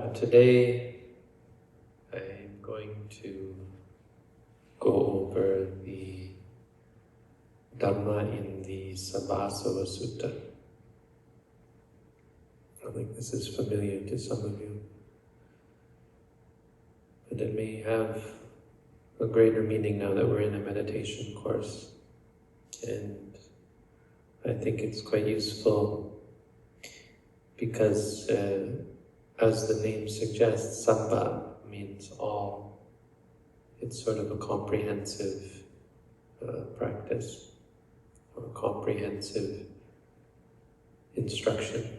Today I'm going to go over the Dhamma in the Sabbasava sutta. I think this is familiar to some of you, but it may have a greater meaning now that we're in a meditation course, and I think it's quite useful because as the name suggests, Sabba means all. It's sort of a comprehensive practice, or comprehensive instruction.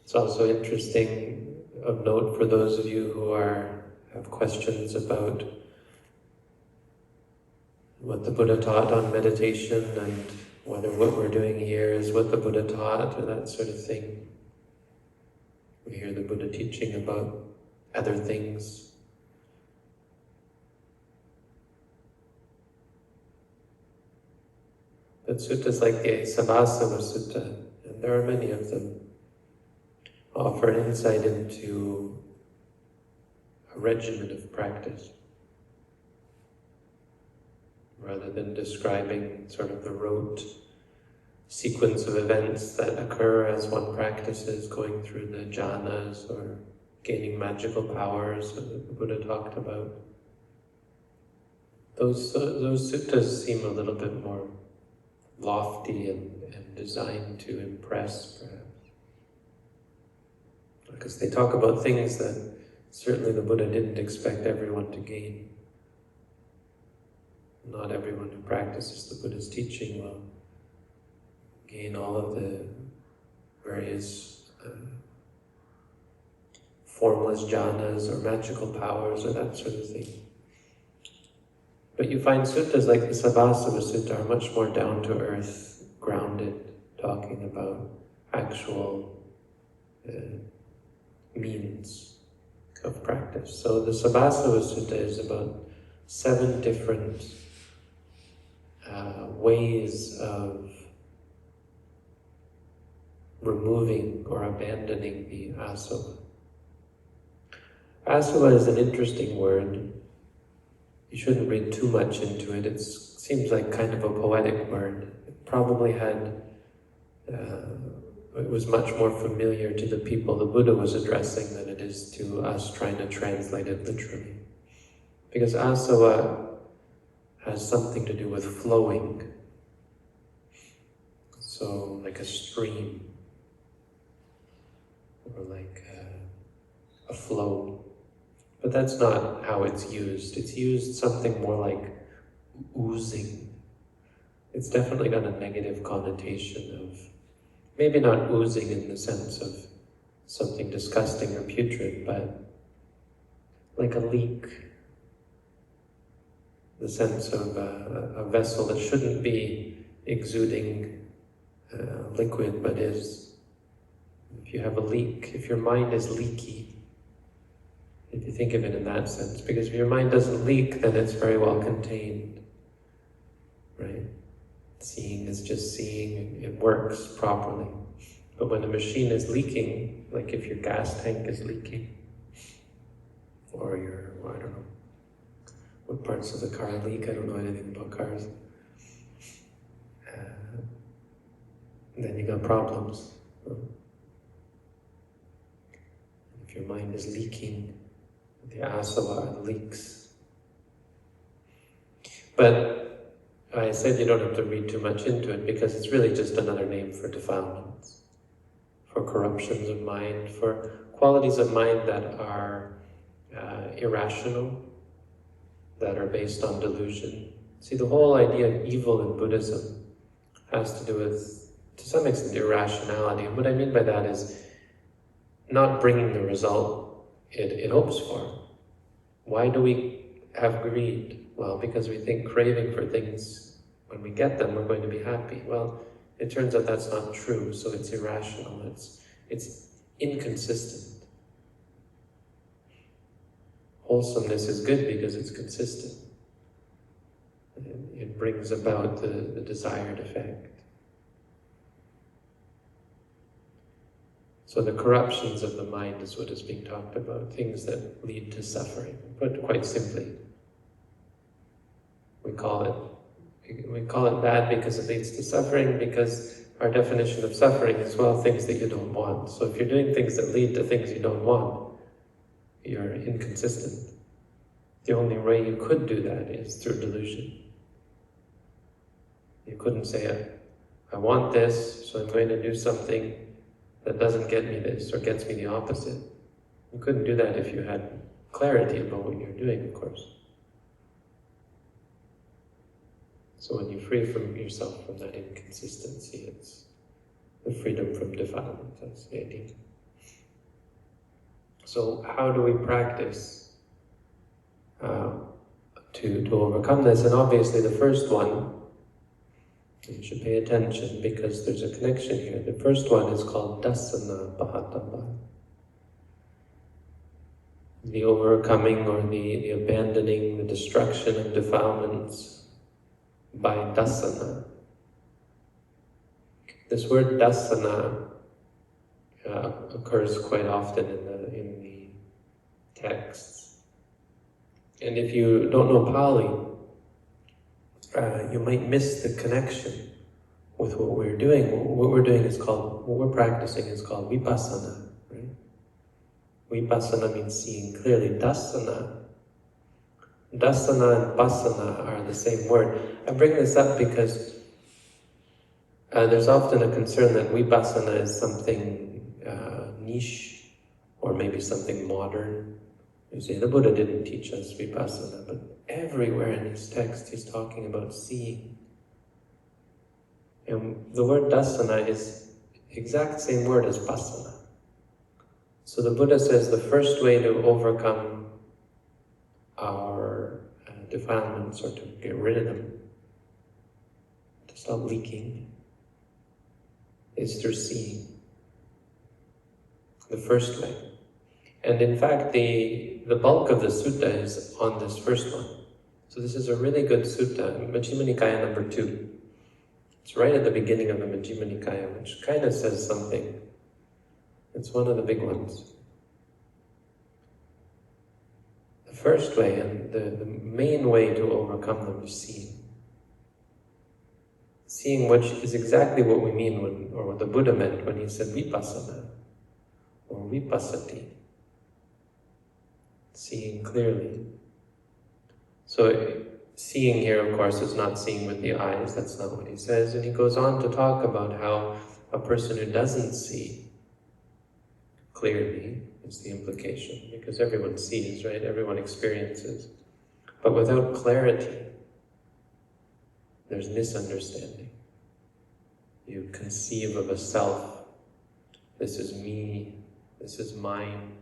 It's also interesting of note for those of you who have questions about what the Buddha taught on meditation and whether what we're doing here is what the Buddha taught or that sort of thing. We hear the Buddha teaching about other things. But suttas like the Sabbasava sutta, and there are many of them, offer an insight into a regimen of practice, rather than describing sort of the rote sequence of events that occur as one practices, going through the jhanas or gaining magical powers that the Buddha talked about. Those suttas seem a little bit more lofty and designed to impress, perhaps. Because they talk about things that certainly the Buddha didn't expect everyone to gain. Not everyone who practices the Buddha's teaching will gain all of the various formless jhanas or magical powers or that sort of thing. But you find suttas like the Sabbasava sutta are much more down-to-earth, grounded, talking about actual means of practice. So the Sabbasava sutta is about 7 different ways of removing or abandoning the asava. Asava is an interesting word. You shouldn't read too much into it. It seems like kind of a poetic word. It probably had, it was much more familiar to the people the Buddha was addressing than it is to us trying to translate it literally. Because asava has something to do with flowing. So like a stream, or like a flow. But that's not how it's used. It's used something more like oozing. It's definitely got a negative connotation of, maybe not oozing in the sense of something disgusting or putrid, but like a leak. The sense of a vessel that shouldn't be exuding liquid, but is. If you have a leak, if your mind is leaky, if you think of it in that sense, because if your mind doesn't leak, then it's very well contained, right? Seeing is just seeing, it works properly. But when a machine is leaking, like if your gas tank is leaking, or I don't know, what parts of the car leak, I don't know anything about cars, then you got problems. If your mind is leaking, the asava leaks. But I said you don't have to read too much into it because it's really just another name for defilements, for corruptions of mind, for qualities of mind that are irrational, that are based on delusion. See, the whole idea of evil in Buddhism has to do with, to some extent, irrationality. And what I mean by that is not bringing the result it hopes for. Why do we have greed? Well, because we think craving for things, when we get them, we're going to be happy. Well, it turns out that's not true, so it's irrational, it's inconsistent. Wholesomeness is good because it's consistent. It brings about the desired effect. So the corruptions of the mind is what is being talked about, things that lead to suffering. Put quite simply, we call it bad because it leads to suffering, because our definition of suffering is, well, things that you don't want. So if you're doing things that lead to things you don't want, you're inconsistent. The only way you could do that is through delusion. You couldn't say, I want this, so I'm going to do something that doesn't get me this, or gets me the opposite. You couldn't do that if you had clarity about what you're doing, of course. So when you free from yourself from that inconsistency, it's the freedom from defilement. That's the idea. So how do we practice to overcome this? And obviously the first one, you should pay attention because there's a connection here. The first one is called dasana pahatama. The overcoming or the abandoning, the destruction of defilements by dasana. This word dasana occurs quite often in the texts. And if you don't know Pali, you might miss the connection with what we're doing. What we're practicing is called vipassana, right? Vipassana means seeing clearly. Dasana and pasana are the same word. I bring this up because there's often a concern that vipassana is something niche, or maybe something modern. You see, the Buddha didn't teach us vipassana, but everywhere in his text he's talking about seeing. And the word dasana is the exact same word as pasana. So the Buddha says the first way to overcome our defilements, or to get rid of them, to stop leaking, is through seeing. The first way. And in fact, the bulk of the sutta is on this first one. So this is a really good sutta, Majjhima Nikaya number 2. It's right at the beginning of the Majjhima Nikaya, which kind of says something. It's one of the big ones. The first way, and the main way to overcome them, is seeing. Seeing, which is exactly what we mean when, or what the Buddha meant when he said vipassana, or vipassati. Seeing clearly. So seeing here, of course, is not seeing with the eyes. That's not what he says. And he goes on to talk about how a person who doesn't see clearly is the implication, because everyone sees, right? Everyone experiences. But without clarity, there's misunderstanding. You conceive of a self. This is me. This is mine.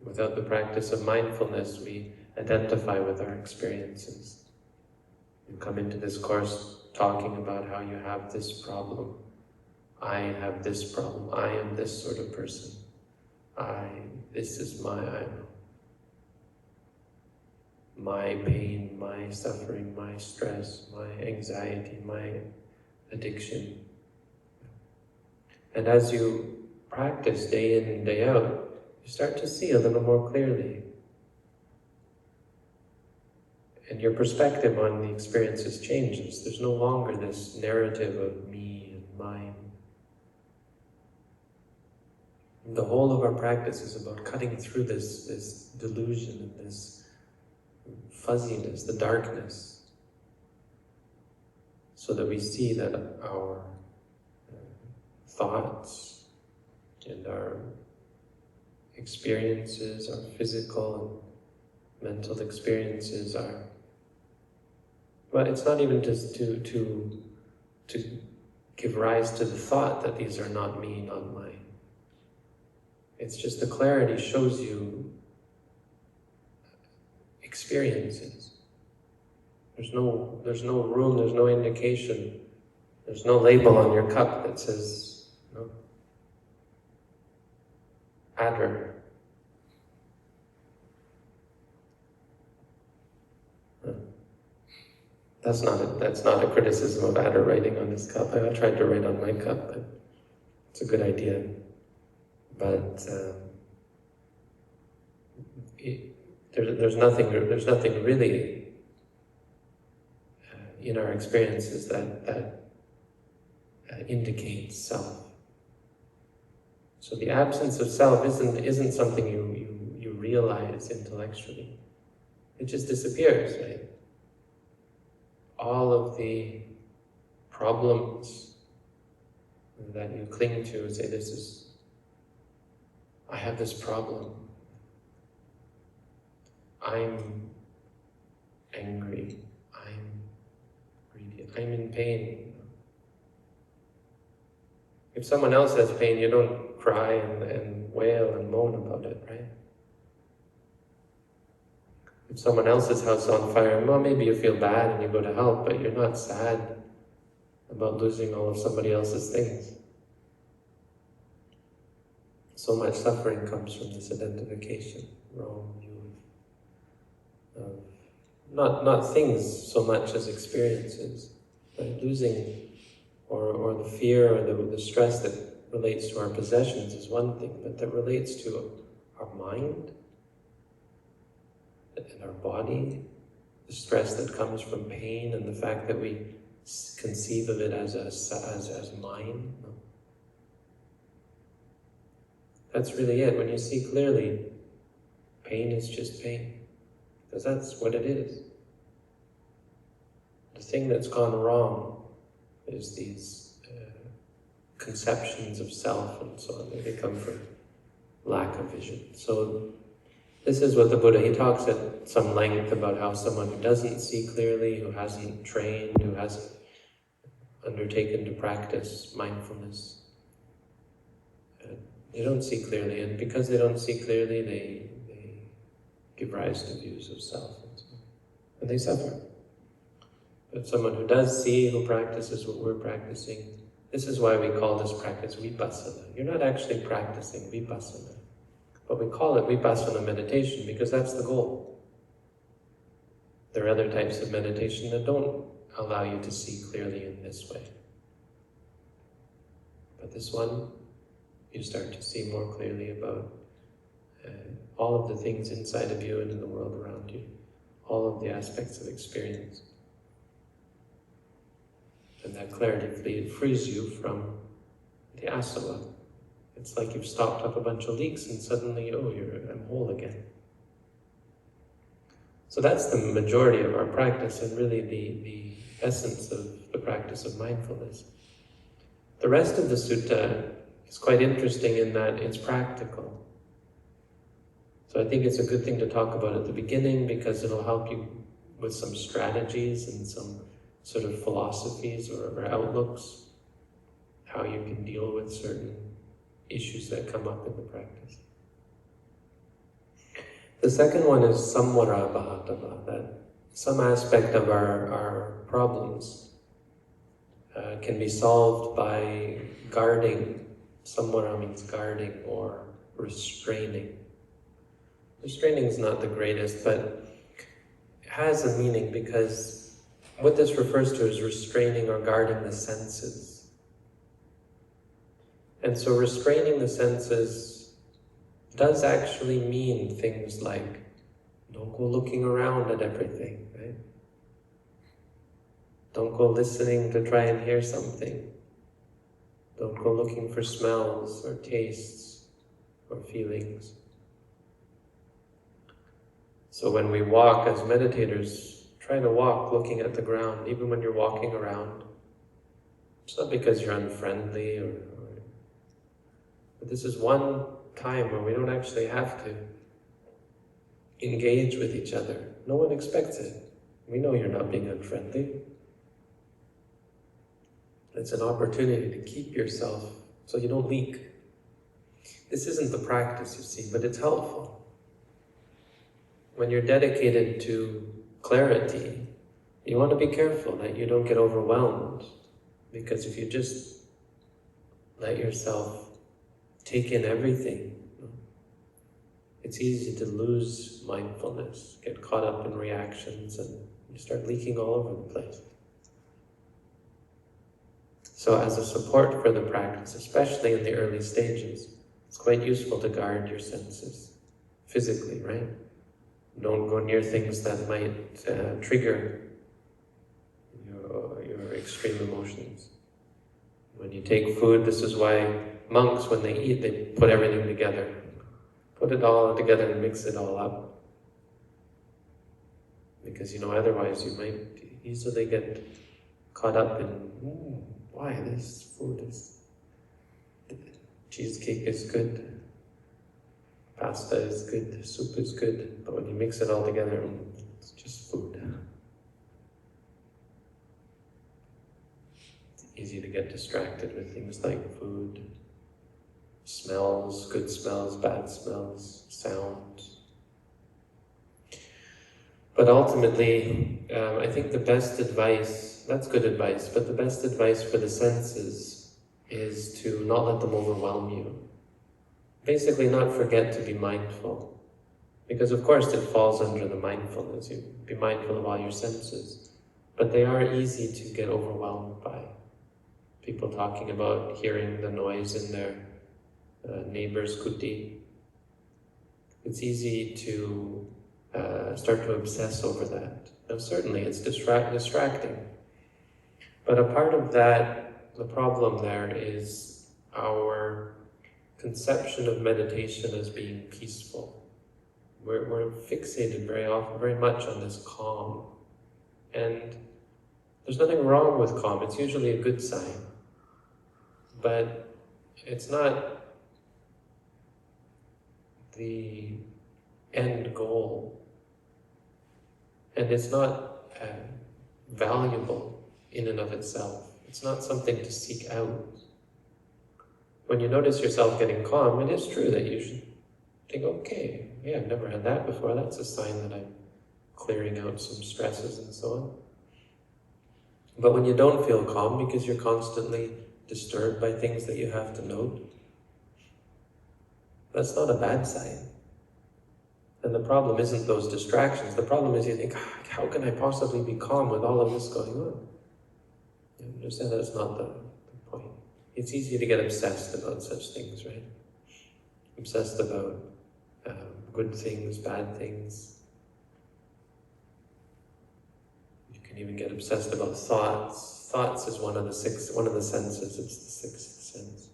Without the practice of mindfulness, we identify with our experiences. You come into this course talking about how you have this problem. I have this problem. I am this sort of person. This is my pain, my suffering, my stress, my anxiety, my addiction. And as you practice day in and day out, you start to see a little more clearly. And your perspective on the experiences changes. There's no longer this narrative of me and mine. And the whole of our practice is about cutting through this delusion and this fuzziness, the darkness, so that we see that our thoughts and our experiences, our physical and mental experiences are, well, it's not even just to give rise to the thought that these are not me, not mine. It's just the clarity shows you experiences. There's no room, there's no indication, there's no label on your cup that says, no, adder. That's not a criticism of adder writing on his cup. I tried to write on my cup, but It's a good idea, but there's nothing really in our experiences that indicates self. So the absence of self isn't something you realize intellectually. It just disappears, right? All of the problems that you cling to, say, I have this problem. I'm angry. I'm greedy. I'm in pain. If someone else has pain, you don't cry and wail and moan about it, right? If someone else's house is on fire, well, maybe you feel bad and you go to help, but you're not sad about losing all of somebody else's things. So much suffering comes from this identification, wrong view of not things so much as experiences, right? Losing or the fear or the stress that relates to our possessions is one thing, but that relates to our mind and our body, the stress that comes from pain and the fact that we conceive of it as mine. No. That's really it. When you see clearly, pain is just pain, because that's what it is. The thing that's gone wrong is these conceptions of self and so on. They come from lack of vision. So this is what the Buddha, he talks at some length about how someone who doesn't see clearly, who hasn't trained, who hasn't undertaken to practice mindfulness, they don't see clearly, and because they don't see clearly, they give rise to views of self, and they suffer. But someone who does see, who practices what we're practicing, this is why we call this practice vipassana. You're not actually practicing vipassana, but we call it vipassana meditation because that's the goal. There are other types of meditation that don't allow you to see clearly in this way. But this one, you start to see more clearly about all of the things inside of you and in the world around you, all of the aspects of experience. And that clarity frees you from the asava. It's like you've stopped up a bunch of leaks and suddenly, I'm whole again. So that's the majority of our practice and really the essence of the practice of mindfulness. The rest of the sutta is quite interesting in that it's practical. So I think it's a good thing to talk about at the beginning because it'll help you with some strategies and some sort of philosophies or outlooks, how you can deal with certain issues that come up in the practice. The second one is samvara bhavatava, that some aspect of our problems can be solved by guarding. Samvara means guarding or restraining. Restraining is not the greatest, but it has a meaning because what this refers to is restraining or guarding the senses. And so restraining the senses does actually mean things like don't go looking around at everything, right? Don't go listening to try and hear something. Don't go looking for smells or tastes or feelings. So when we walk as meditators, try to walk looking at the ground, even when you're walking around. It's not because you're unfriendly but this is one time where we don't actually have to engage with each other. No one expects it. We know you're not being unfriendly. It's an opportunity to keep yourself so you don't leak. This isn't the practice, you see, but it's helpful. When you're dedicated to clarity, you want to be careful that you don't get overwhelmed, because if you just let yourself take in everything, it's easy to lose mindfulness, get caught up in reactions, and you start leaking all over the place. So as a support for the practice, especially in the early stages, it's quite useful to guard your senses physically, right? Don't go near things that might trigger your extreme emotions. When you take food, this is why monks, when they eat, they put everything together. Put it all together and mix it all up. Because, otherwise you might easily get caught up in, why this food is... Cheesecake is good, pasta is good, soup is good, but when you mix it all together, it's just food. It's easy to get distracted with things like food, smells, good smells, bad smells, sounds. But ultimately, I think the best advice, that's good advice, but the best advice for the senses is to not let them overwhelm you. Basically, not forget to be mindful. Because of course it falls under the mindfulness. You be mindful of all your senses. But they are easy to get overwhelmed by. People talking about hearing the noise in their neighbor's kuti. It's easy to start to obsess over that. Now certainly it's distracting. But a part of that, the problem there is our conception of meditation as being peaceful. We're fixated very much on this calm. And there's nothing wrong with calm. It's usually a good sign. But it's not the end goal. And it's not valuable in and of itself. It's not something to seek out. When you notice yourself getting calm, it is true that you should think, okay, yeah, I've never had that before. That's a sign that I'm clearing out some stresses and so on. But when you don't feel calm because you're constantly disturbed by things that you have to note, that's not a bad sign. And the problem isn't those distractions. The problem is you think, how can I possibly be calm with all of this going on? You understand that it's not the point. It's easy to get obsessed about such things, right? Obsessed about good things, bad things. You can even get obsessed about thoughts. Thoughts is one of the senses. It's the sixth sense.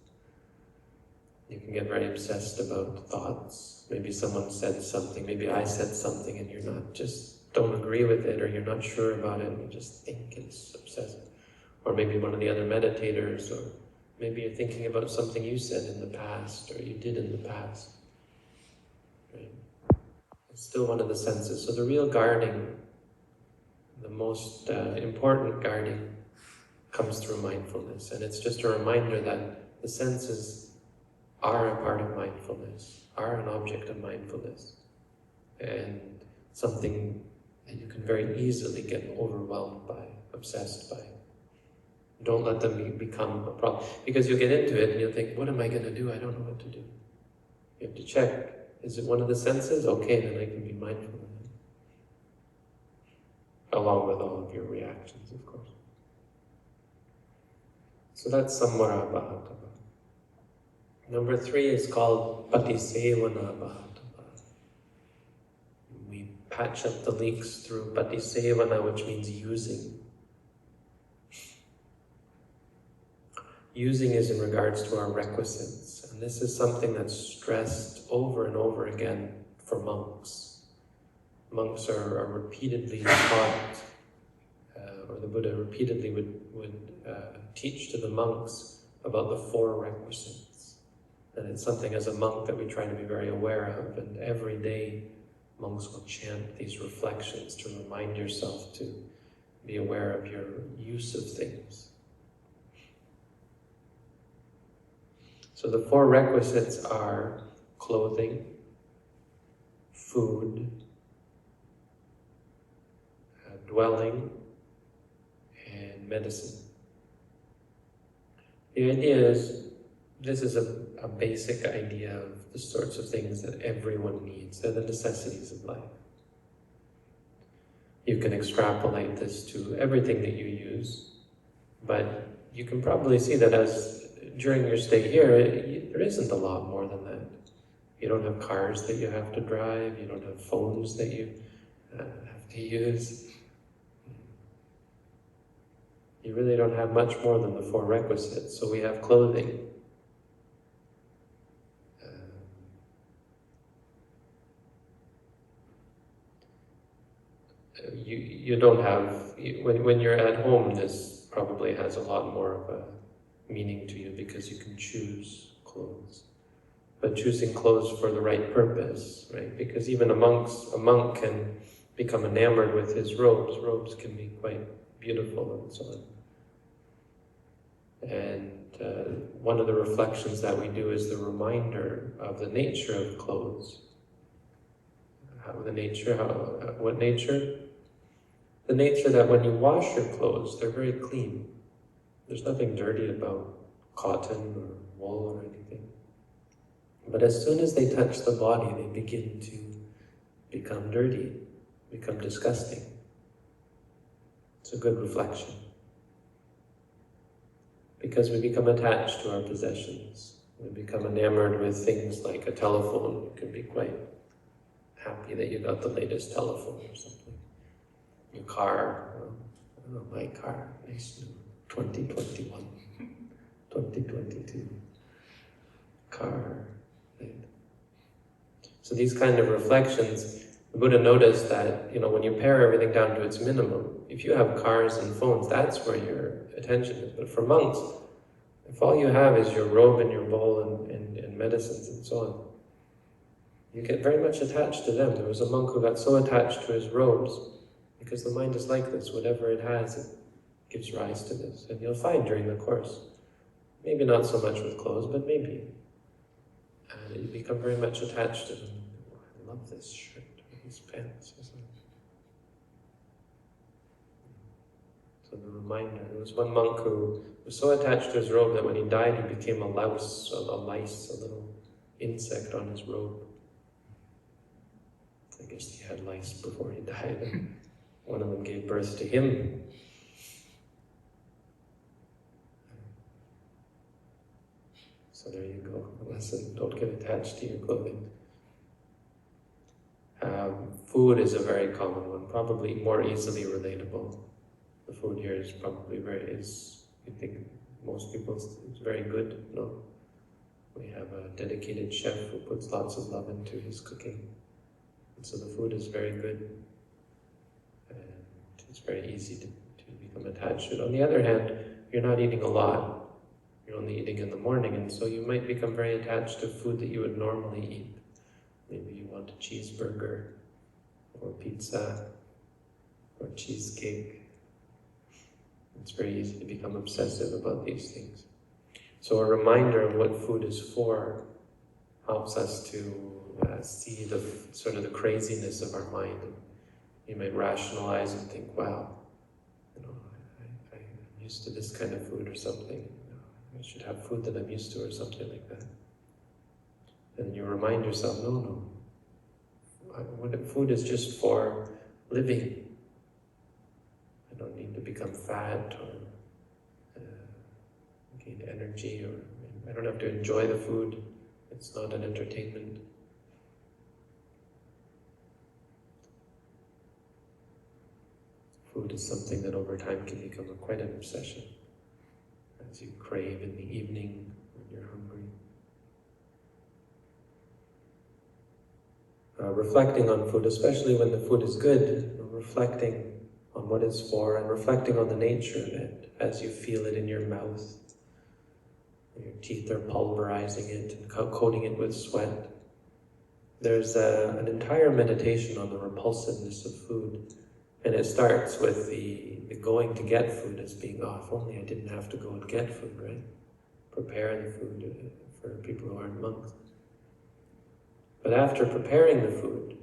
You can get very obsessed about thoughts. Maybe someone said something, maybe I said something, and you're not, just don't agree with it, or you're not sure about it, and you just think it's obsessive. Or maybe one of the other meditators, or maybe you're thinking about something you said in the past, or you did in the past. Right? It's still one of the senses. So the real guarding, the most important guarding, comes through mindfulness. And it's just a reminder that the senses are a part of mindfulness, are an object of mindfulness, and something that you can very easily get overwhelmed by, obsessed by. Don't let them become a problem. Because you'll get into it and you'll think, what am I going to do? I don't know what to do. You have to check. Is it one of the senses? Okay, then I can be mindful of it. Along with all of your reactions, of course. So that's Samvara Bhavatava. Number 3 is called Patisevana Bhavatava. We patch up the leaks through Patisevana, which means using. Using is in regards to our requisites, and this is something that's stressed over and over again for monks. Monks are repeatedly taught, or the Buddha repeatedly would teach to the monks about the 4 requisites. And it's something as a monk that we try to be very aware of, and every day monks will chant these reflections to remind yourself to be aware of your use of things. So the 4 requisites are clothing, food, dwelling, and medicine. The idea is, this is a basic idea of the sorts of things that everyone needs. They're the necessities of life. You can extrapolate this to everything that you use, but you can probably see that as during your stay here, there isn't a lot more than that. You don't have cars that you have to drive, you don't have phones that you have to use. You really don't have much more than the 4 requisites. So we have clothing. You don't have, when you're at home, this probably has a lot more of a meaning to you because you can choose clothes. But choosing clothes for the right purpose, right? Because even a monk can become enamored with his robes. Robes can be quite beautiful and so on. And one of the reflections that we do is the reminder of the nature of clothes. What nature? The nature that when you wash your clothes, they're very clean. There's nothing dirty about cotton or wool or anything. But as soon as they touch the body, they begin to become dirty, become disgusting. It's a good reflection. Because we become attached to our possessions. We become enamored with things like a telephone. You can be quite happy that you got the latest telephone or something. Your car, my car, nice new 2021, 2022 car. Right? So these kind of reflections, the Buddha noticed that, when you pare everything down to its minimum, if you have cars and phones, that's where your attention is. But for monks, if all you have is your robe and your bowl and medicines and so on, you get very much attached to them. There was a monk who got so attached to his robes, because the mind is like this. Whatever it has, it gives rise to this. And you'll find during the course, maybe not so much with clothes, but maybe. And you become very much attached to them. Oh, I love this shirt, or these pants, or something. So the reminder, there was one monk who was so attached to his robe that when he died, he became a lice, a little insect on his robe. I guess he had lice before he died, and one of them gave birth to him. So there you go, a lesson, don't get attached to your clothing. Food is a very common one, probably more easily relatable. The food here is probably you think most people, it's very good, no? We have a dedicated chef who puts lots of love into his cooking. And so the food is very good. And it's very easy to become attached to it. On the other hand, you're not eating a lot. You're only eating in the morning, and so you might become very attached to food that you would normally eat. Maybe you want a cheeseburger, or pizza, or cheesecake. It's very easy to become obsessive about these things. So a reminder of what food is for helps us to see the sort of the craziness of our mind. You might rationalize and think, wow, I'm used to this kind of food or something. I should have food that I'm used to or something like that. And you remind yourself, no. Food is just for living. I don't need to become fat or gain energy, or I don't have to enjoy the food. It's not an entertainment. Food is something that over time can become quite an obsession, as you crave in the evening when you're hungry. Reflecting on food, especially when the food is good, reflecting on what it's for and reflecting on the nature of it as you feel it in your mouth. Your teeth are pulverizing it and coating it with sweat. There's an entire meditation on the repulsiveness of food. And it starts with the going to get food as being, if only I didn't have to go and get food, right? Prepare the food for people who aren't monks. But after preparing the food,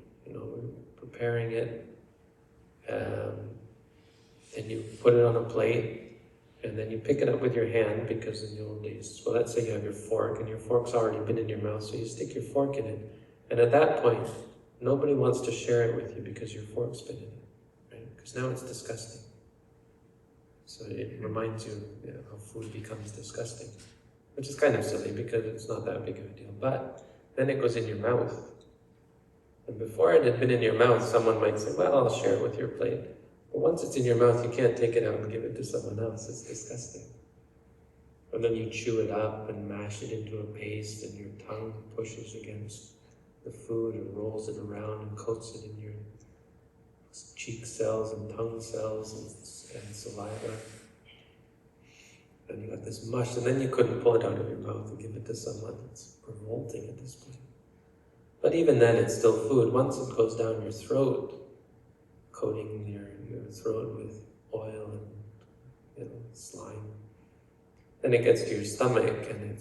preparing it, and you put it on a plate, and then you pick it up with your hand, because in the old days, well, let's say you have your fork, and your fork's already been in your mouth, so you stick your fork in it. And at that point, nobody wants to share it with you because your fork's been in it, right? Because now it's disgusting. So it reminds you, how food becomes disgusting, which is kind of silly because it's not that big of a deal. But then it goes in your mouth. And before it had been in your mouth, someone might say, well, I'll share it with your plate. But once it's in your mouth, you can't take it out and give it to someone else. It's disgusting. And then you chew it up and mash it into a paste, and your tongue pushes against the food and rolls it around and coats it in your cheek cells and tongue cells and saliva. And you got this mush, and then you couldn't pull it out of your mouth and give it to someone. It's revolting at this point. But even then, it's still food. Once it goes down your throat, coating your throat with oil and slime, then it gets to your stomach, and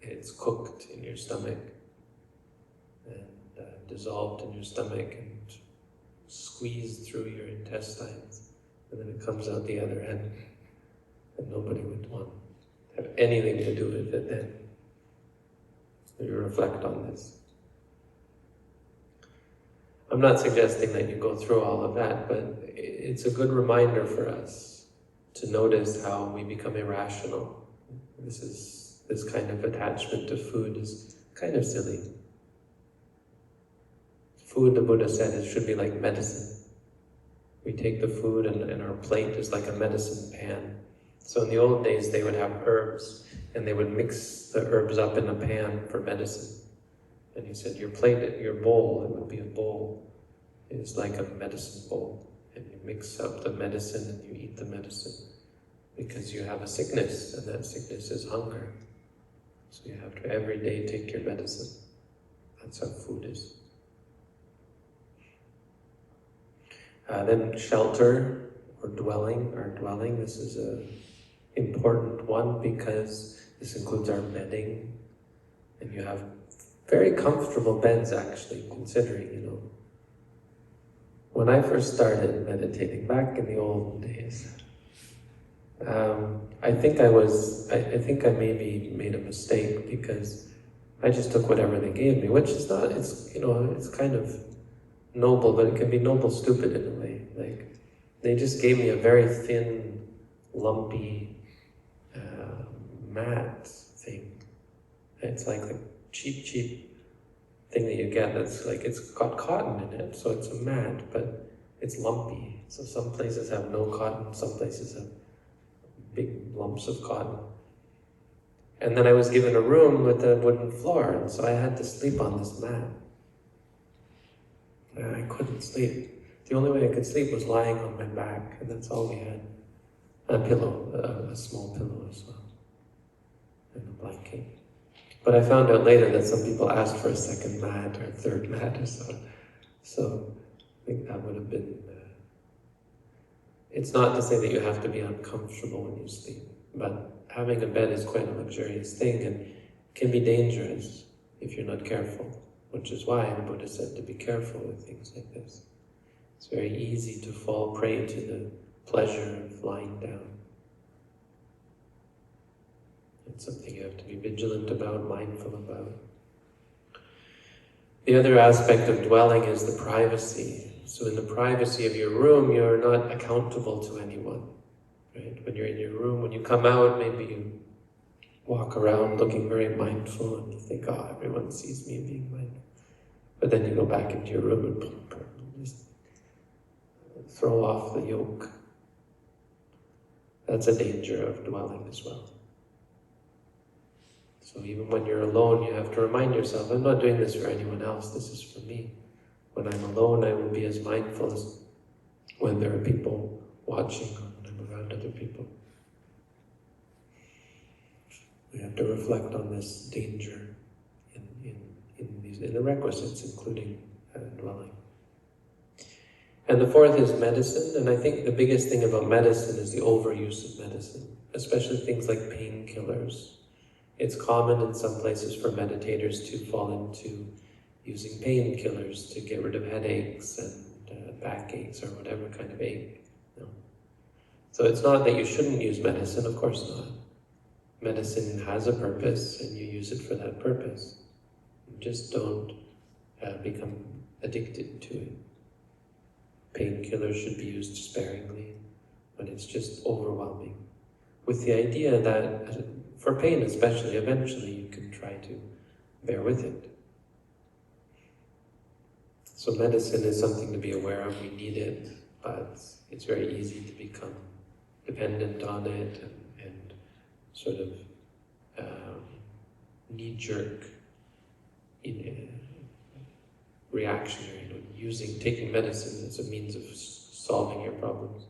it's cooked in your stomach and dissolved in your stomach and squeezed through your intestines, and then it comes out the other end, and nobody would want to have anything to do with it then. So you reflect on this. I'm not suggesting that you go through all of that, but it's a good reminder for us to notice how we become irrational. This kind of attachment to food is kind of silly. Food, the Buddha said, it should be like medicine. We take the food and our plate is like a medicine pan. So in the old days, they would have herbs, and they would mix the herbs up in a pan for medicine. And he said, your plate, your bowl, it would be a bowl, is like a medicine bowl. And you mix up the medicine and you eat the medicine. Because you have a sickness, and that sickness is hunger. So you have to every day take your medicine. That's how food is. Then shelter or dwelling, our dwelling, this is an important one because this includes our bedding. And you have very comfortable beds, actually, considering, When I first started meditating, back in the old days, I think I maybe made a mistake because I just took whatever they gave me, which is not, it's kind of noble, but it can be noble stupid in a way. Like, they just gave me a very thin, lumpy mat thing. It's like the cheap thing that you get that's like, it's got cotton in it, so it's a mat, but it's lumpy. So some places have no cotton, some places have big lumps of cotton. And then I was given a room with a wooden floor, and so I had to sleep on this mat. And I couldn't sleep. The only way I could sleep was lying on my back, and that's all we had. A pillow, a small pillow as well, and a blanket. But I found out later that some people asked for a second mat or a third mat or so. So I think that would have been... It's not to say that you have to be uncomfortable when you sleep, but having a bed is quite a luxurious thing and can be dangerous if you're not careful, which is why the Buddha said to be careful with things like this. It's very easy to fall prey to the pleasure of lying down. It's something you have to be vigilant about, mindful about. The other aspect of dwelling is the privacy. So in the privacy of your room, you're not accountable to anyone, right? When you're in your room, when you come out, maybe you walk around looking very mindful and you think, oh, everyone sees me being mindful. But then you go back into your room and just throw off the yoke. That's a danger of dwelling as well. So even when you're alone, you have to remind yourself, I'm not doing this for anyone else, this is for me. When I'm alone, I will be as mindful as when there are people watching or when I'm around other people. We have to reflect on this danger in the requisites, including dwelling. And the fourth is medicine, and I think the biggest thing about medicine is the overuse of medicine, especially things like painkillers. It's common in some places for meditators to fall into using painkillers to get rid of headaches and backaches or whatever kind of ache. No. So it's not that you shouldn't use medicine, of course not. Medicine has a purpose and you use it for that purpose. Just don't become addicted to it. Painkillers should be used sparingly when it's just overwhelming. With the idea that, for pain especially, eventually you can try to bear with it. So medicine is something to be aware of, we need it, but it's very easy to become dependent on it and sort of knee-jerk reactionary, taking medicine as a means of solving your problems.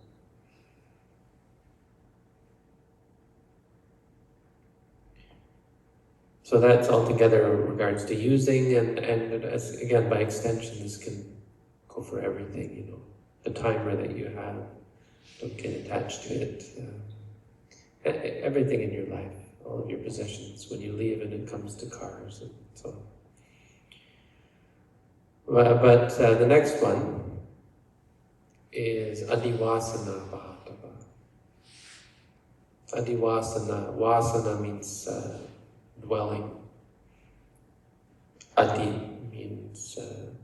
So that's altogether in regards to using, and as, again, by extension, this can go for everything, the timer that you have, don't get attached to it. Everything in your life, all of your possessions, when you leave, and it comes to cars and so on. But the next one is adivasana bhatava. Adivasana, vasana means dwelling. Adi means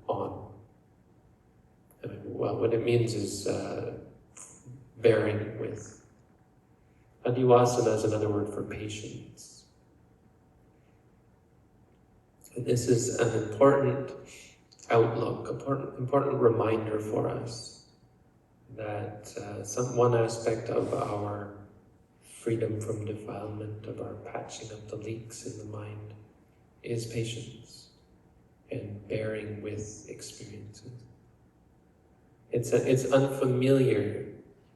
on. Well, what it means is bearing with. Adivasana is another word for patience. And this is an important outlook, important reminder for us that one aspect of our freedom from defilement, of our patching up the leaks in the mind, is patience and bearing with experiences. It's unfamiliar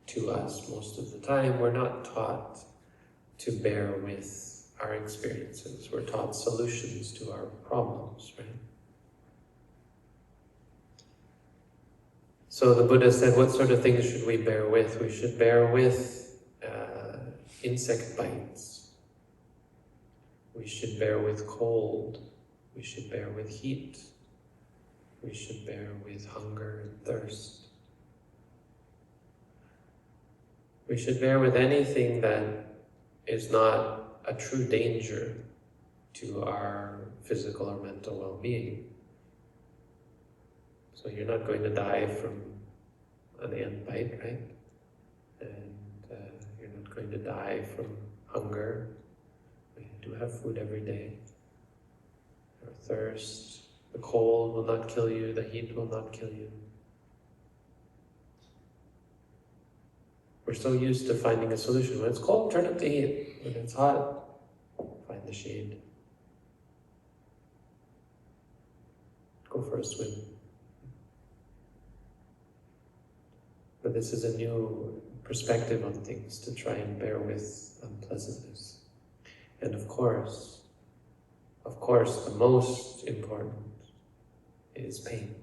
to us most of the time. We're not taught to bear with our experiences. We're taught solutions to our problems, right? So the Buddha said, what sort of things should we bear with? We should bear with insect bites. We should bear with cold. We should bear with heat. We should bear with hunger and thirst. We should bear with anything that is not a true danger to our physical or mental well-being. So you're not going to die from an ant bite, right? And you're not going to die from hunger. We do have food every day. Or thirst. The cold will not kill you, the heat will not kill you. We're so used to finding a solution. When it's cold, turn up the heat. When it's hot, find the shade. Go for a swim. But this is a new perspective on things, to try and bear with unpleasantness. And of course, the most important is pain.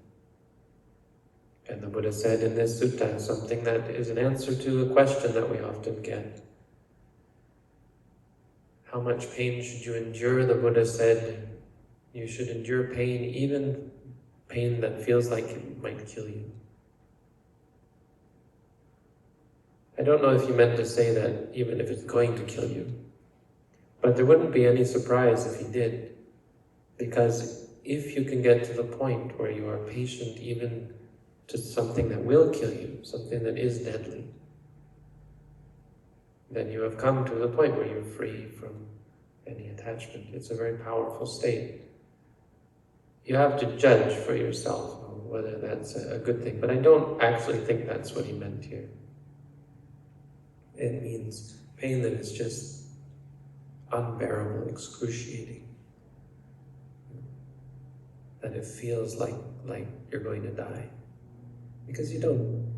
And the Buddha said in this sutta something that is an answer to a question that we often get. How much pain should you endure? The Buddha said, you should endure pain, even pain that feels like it might kill you. I don't know if he meant to say that even if it's going to kill you, but there wouldn't be any surprise if he did, because if you can get to the point where you are patient even to something that will kill you, something that is deadly, then you have come to the point where you're free from any attachment. It's a very powerful state. You have to judge for yourself whether that's a good thing, but I don't actually think that's what he meant here. It means pain that is just unbearable, excruciating. That it feels like you're going to die. Because you don't,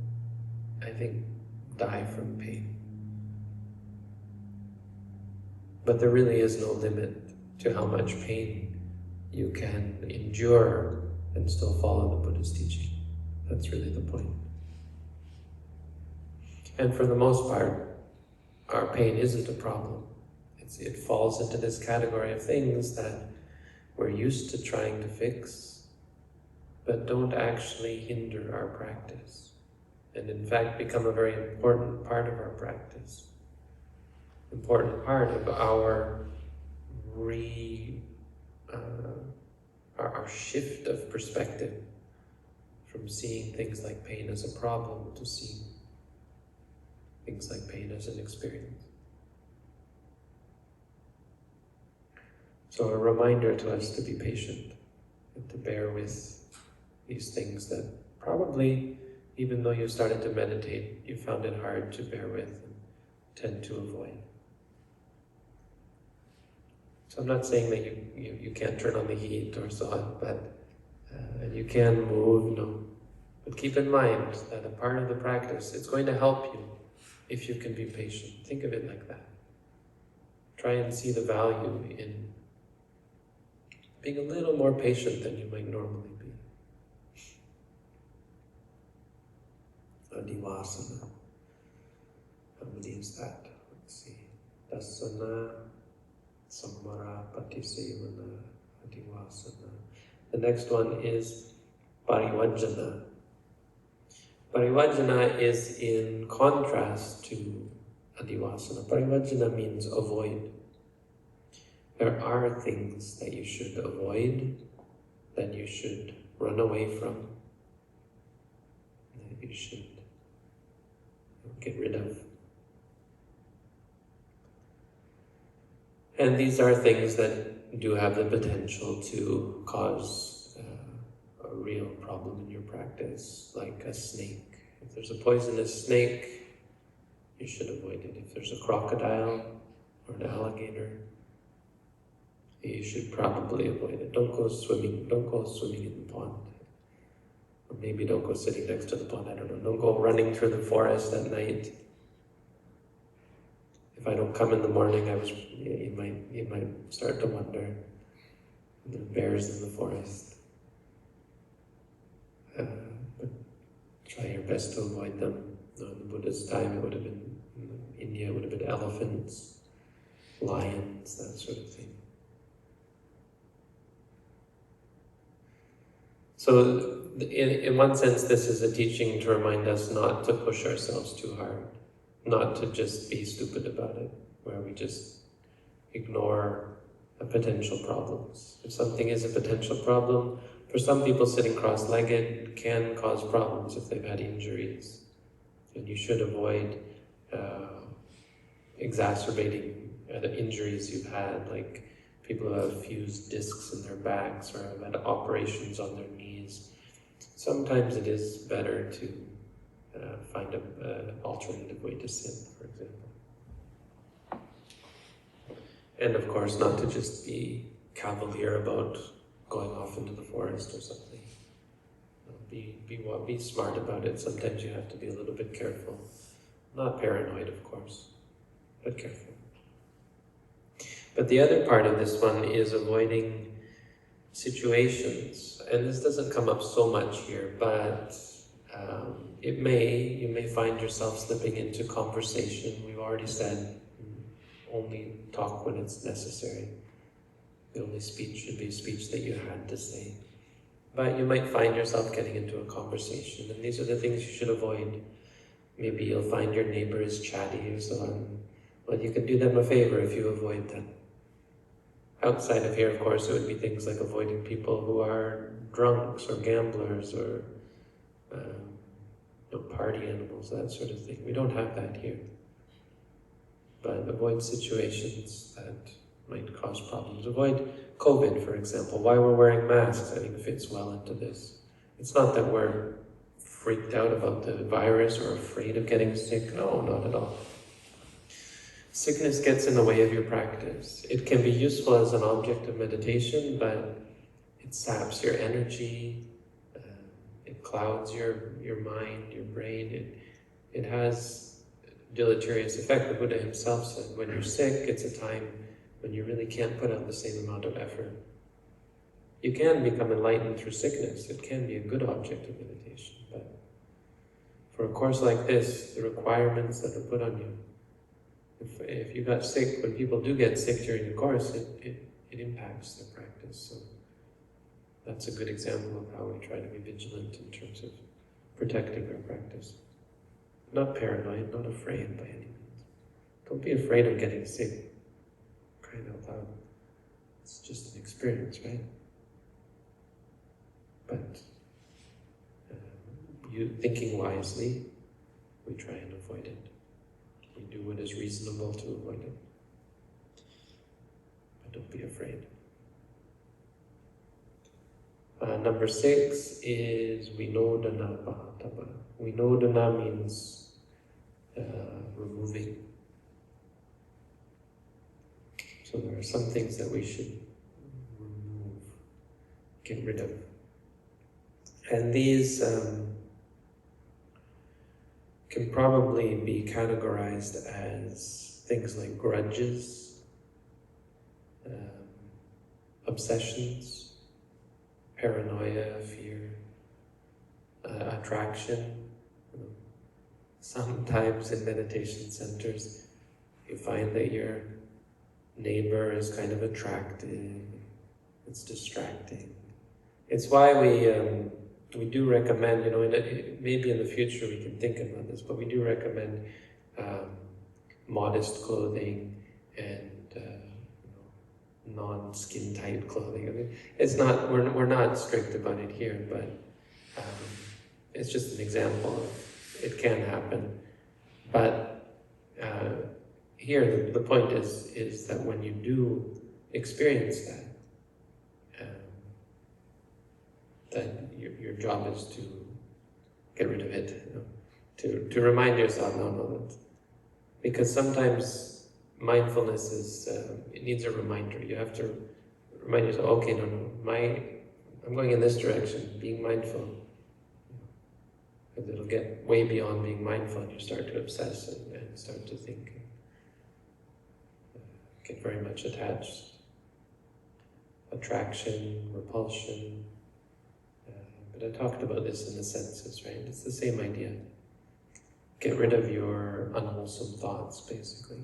I think, die from pain. But there really is no limit to how much pain you can endure and still follow the Buddha's teaching. That's really the point. And for the most part, our pain isn't a problem. It falls into this category of things that we're used to trying to fix, but don't actually hinder our practice, and in fact become a very important part of our practice. Important part of our shift of perspective from seeing things like pain as a problem to seeing things like pain as an experience. So a reminder to us to be patient and to bear with these things that probably, even though you started to meditate, you found it hard to bear with and tend to avoid. So I'm not saying that you can't turn on the heat or so on, but and you can move, no. But keep in mind that a part of the practice, it's going to help you if you can be patient. Think of it like that. Try and see the value in being a little more patient than you might normally be. Adivasana. How many is that? Let's see. Dasana, Samara, Patisevana, Adivasana. The next one is Parivajana. Parivajana is in contrast to Adivasana. Parivajana means avoid. There are things that you should avoid, that you should run away from, that you should get rid of. And these are things that do have the potential to cause a real problem in your practice, like a snake. If there's a poisonous snake, you should avoid it. If there's a crocodile or an alligator, you should probably avoid it. Don't go swimming in the pond. Or maybe don't go sitting next to the pond, I don't know. Don't go running through the forest at night. If I don't come in the morning, you might start to wonder. There are bears in the forest. But try your best to avoid them. In the Buddha's time, it would have been, in India, it would have been elephants, lions, that sort of thing. So, in one sense, this is a teaching to remind us not to push ourselves too hard, not to just be stupid about it, where we just ignore potential problems. If something is a potential problem, for some people sitting cross-legged can cause problems if they've had injuries. And you should avoid exacerbating the injuries you've had, like people who have fused discs in their backs or have had operations on their knees. Sometimes it is better to find an alternative way to sit, for example. And of course, not to just be cavalier about going off into the forest or something. Be smart about it. Sometimes you have to be a little bit careful. Not paranoid, of course, but careful. But the other part of this one is avoiding situations. And this doesn't come up so much here, but you may find yourself slipping into conversation. We've already said, only talk when it's necessary. The only speech should be a speech that you had to say. But you might find yourself getting into a conversation, and these are the things you should avoid. Maybe you'll find your neighbor is chatty or so on. Well, you can do them a favor if you avoid them. Outside of here, of course, it would be things like avoiding people who are drunks or gamblers or party animals, that sort of thing. We don't have that here. But avoid situations that might cause problems. Avoid COVID, for example. Why we're wearing masks, I think, fits well into this. It's not that we're freaked out about the virus or afraid of getting sick. No, not at all. Sickness gets in the way of your practice. It can be useful as an object of meditation, but it saps your energy, it clouds your mind, your brain. It has deleterious effect. The Buddha himself said, when you're sick, it's a time when you really can't put out the same amount of effort. You can become enlightened through sickness. It can be a good object of meditation, but for a course like this, the requirements that are put on you, if you got sick, when people do get sick during the course, it impacts their practice. So that's a good example of how we try to be vigilant in terms of protecting our practice. Not paranoid, not afraid by any means. Don't be afraid of getting sick. Crying out loud. It's just an experience, right? But you thinking wisely, we try and avoid it. You do what is reasonable to avoid it. But don't be afraid. Number 6 is vinodana pahatava. Vinodana means removing. So there are some things that we should remove, get rid of. And these can probably be categorized as things like grudges, obsessions, paranoia, fear, attraction. Sometimes in meditation centers, you find that your neighbor is kind of attractive, it's distracting. It's why we do recommend, maybe in the future we can think about this, but we do recommend modest clothing and non-skin tight clothing. I mean, it's not, we're not strict about it here, but it's just an example of it can happen. But here the point is that when you do experience that, that your job is to get rid of it, to remind yourself, no, because sometimes mindfulness is, it needs a reminder. You have to remind yourself, okay, no, I'm going in this direction, being mindful. Because it'll get way beyond being mindful and you start to obsess and start to think, get very much attached. Attraction, repulsion. But I talked about this in the senses, right? It's the same idea. Get rid of your unwholesome thoughts, basically.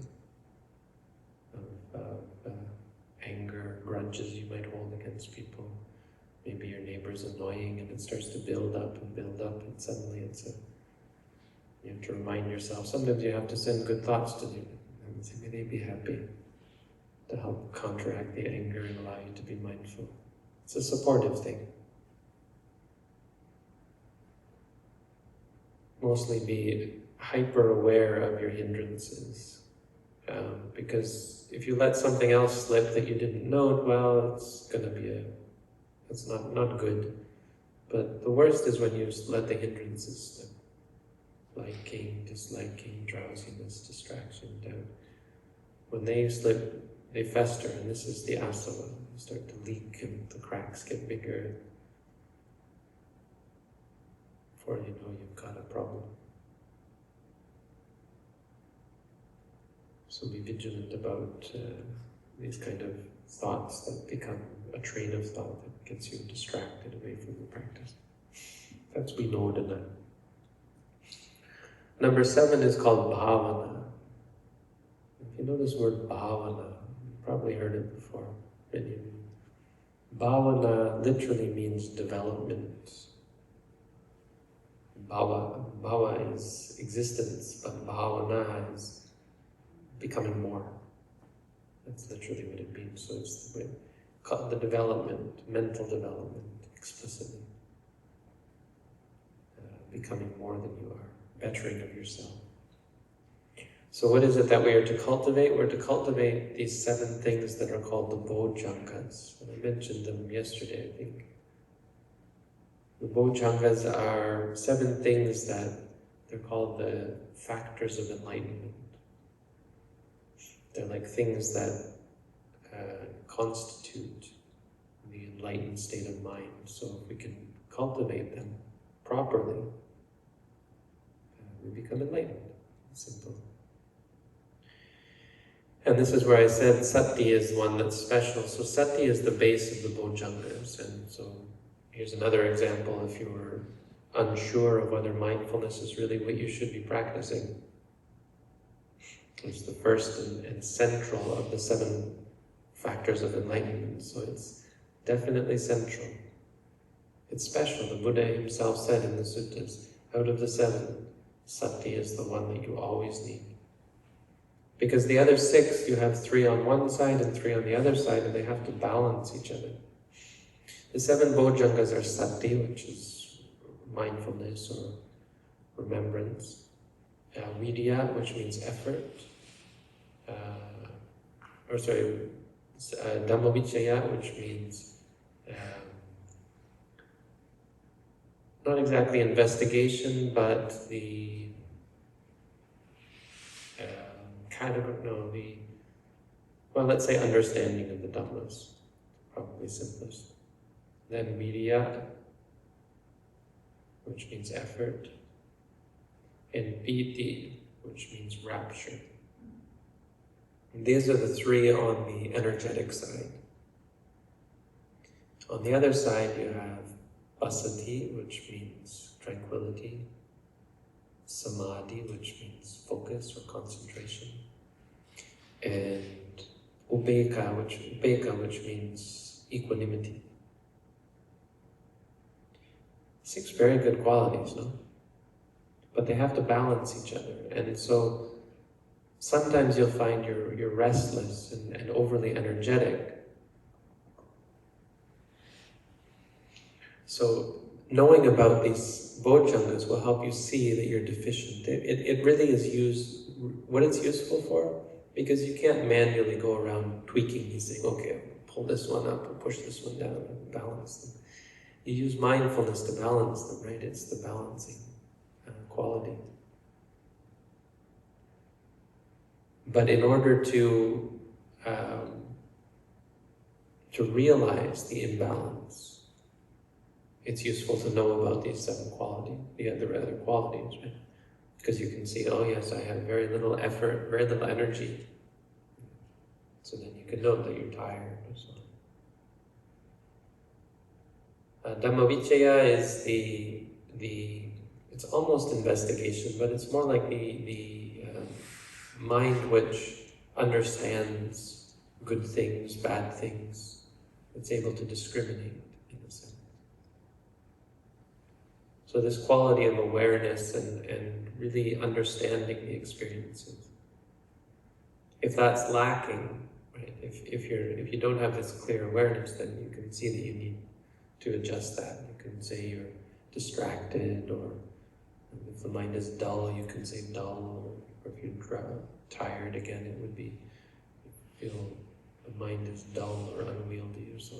Of anger, grudges you might hold against people. Maybe your neighbor's annoying and it starts to build up, and suddenly you have to remind yourself. Sometimes you have to send good thoughts to them and say, may they be happy, to help counteract the anger and allow you to be mindful. It's a supportive thing. Mostly be hyper-aware of your hindrances. Because if you let something else slip that you didn't note, well, it's going to be it's not good. But the worst is when you let the hindrances slip. Liking, disliking, drowsiness, distraction, doubt. When they slip, they fester, and this is the asava. You start to leak and the cracks get bigger. Before you know, you've got a problem. So be vigilant about these kind of thoughts that become a train of thought that gets you distracted away from the practice. That's vinodana. Number 7 is called bhavana. If you know this word bhavana, you've probably heard it before, many of you. Bhavana literally means development. Bhava is existence, but bhavana is becoming more. That's literally what it means. So it's the development, mental development, explicitly. Becoming more than you are, bettering of yourself. So what is it that we are to cultivate? We're to cultivate these 7 things that are called the bojjhangas. I mentioned them yesterday, I think. The bojjhangas are 7 things that they're called the factors of enlightenment. They're like things that constitute the enlightened state of mind. So if we can cultivate them properly, we become enlightened. Simple. And this is where I said sati is one that's special. So sati is the base of the bojjhangas. And so here's another example if you were unsure of whether mindfulness is really what you should be practicing. It's the first and central of the 7 factors of enlightenment. So it's definitely central. It's special. The Buddha himself said in the suttas, out of the 7, sati is the one that you always need. Because the other 6, you have 3 on one side and 3 on the other side, and they have to balance each other. The 7 bojjhangas are sati, which is mindfulness or remembrance. Vidya, which means effort, Dhammavichaya, which means not exactly investigation, but the let's say understanding of the Dhammas, probably simplest. Then Vidya, which means effort, and Piti, which means rapture. And these are the three on the energetic side. On the other side, you have Pasati, which means tranquility, Samadhi, which means focus or concentration, and Ubeka, which means equanimity. 6 very good qualities, no? But they have to balance each other. And so sometimes you'll find you're restless and overly energetic. So knowing about these bojjhangas will help you see that you're deficient. It really is what it's useful for, because you can't manually go around tweaking these things. Okay, pull this one up and push this one down and balance them. You use mindfulness to balance them, right? It's the balancing quality. But in order to realize the imbalance, it's useful to know about these 7 qualities, the other qualities, right? Because you can see, oh yes, I have very little effort, very little energy. So then you can note that you're tired or so. Dhammavichaya is it's almost investigation, but it's more like the mind which understands good things, bad things. It's able to discriminate in a sense. So this quality of awareness and really understanding the experiences. If that's lacking, right? If you don't have this clear awareness, then you can see that you need to adjust that. You can say you're distracted, or if the mind is dull, you can say dull, or if you're tired again, it would be, the mind is dull or unwieldy or so.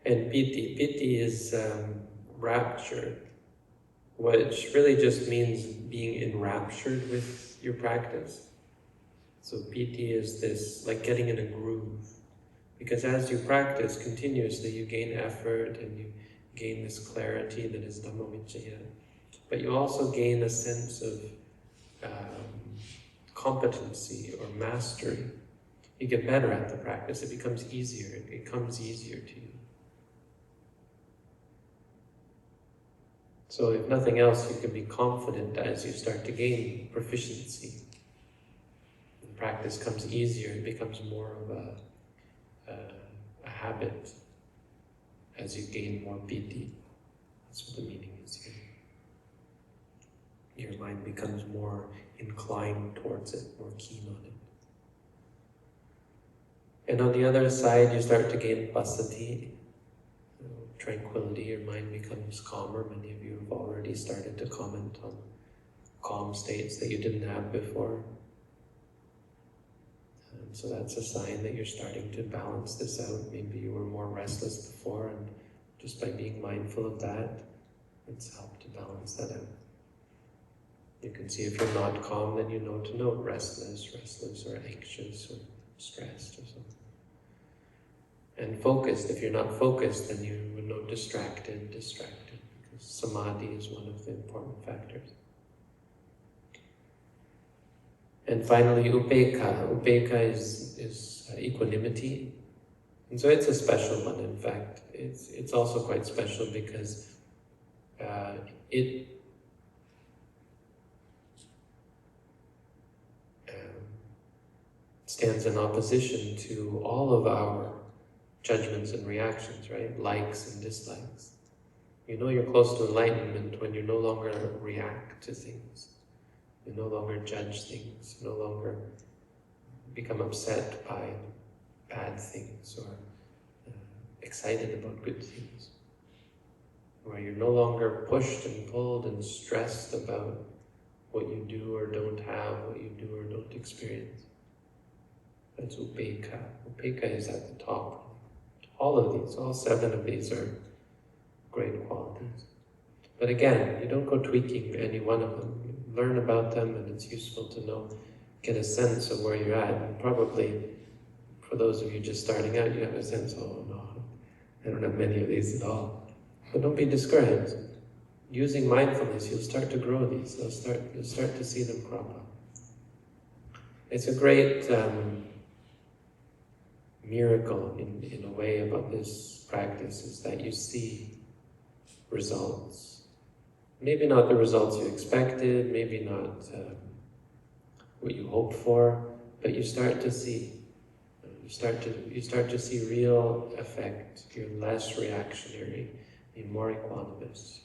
And Piti is rapture, which really just means being enraptured with your practice. So Piti is this, like getting in a groove. Because as you practice continuously, you gain effort and you gain this clarity that is Dhammavichaya. But you also gain a sense of competency or mastery. You get better at the practice. It becomes easier. It comes easier to you. So if nothing else, you can be confident as you start to gain proficiency. The practice comes easier. It becomes more of a habit as you gain more piti. That's what the meaning is here. Your mind becomes more inclined towards it, more keen on it. And on the other side, you start to gain pasati, tranquility. Your mind becomes calmer. Many of you have already started to comment on calm states that you didn't have before. So that's a sign that you're starting to balance this out. Maybe you were more restless before, and just by being mindful of that, it's helped to balance that out. You can see if you're not calm, then you know to note restless, or anxious, or stressed, or something. And focused, if you're not focused, then you would know distracted, because samadhi is one of the important factors. And finally, upeka. Upeka is equanimity. And so it's a special one, in fact. It's also quite special because it stands in opposition to all of our judgments and reactions, right? Likes and dislikes. You know you're close to enlightenment when you no longer react to things. You no longer judge things. You no longer become upset by bad things or excited about good things. where you're no longer pushed and pulled and stressed about what you do or don't have, what you do or don't experience. That's upekkha. Upekkha is at the top. All of these, all 7 of these are great qualities. But again, you don't go tweaking any one of them. You learn about them, and it's useful to know, get a sense of where you're at. And probably, for those of you just starting out, you have a sense, oh no, I don't have many of these at all. But don't be discouraged. Using mindfulness, you'll start to grow these. You'll start to see them crop up. It's a great miracle in a way about this practice, is that you see results. Maybe not the results you expected, maybe not what you hoped for, but you start to see. You start to see real effect. You're less reactionary. You're more equanimous.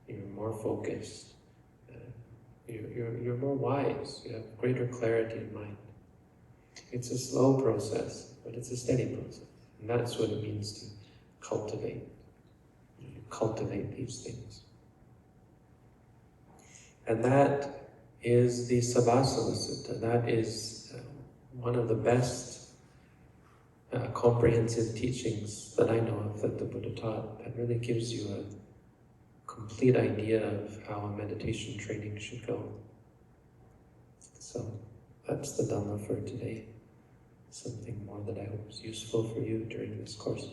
You're more focused. You're more wise. You have greater clarity in mind. It's a slow process, but it's a steady process. And that's what it means to cultivate. You cultivate these things. And that is the Sabbasava Sutta. That is one of the best comprehensive teachings that I know of that the Buddha taught. That really gives you a complete idea of how a meditation training should go. So that's the Dhamma for today. Something more that I hope is useful for you during this course.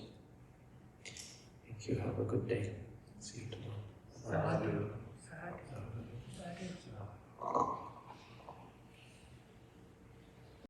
Thank you. Have a good day. See you tomorrow.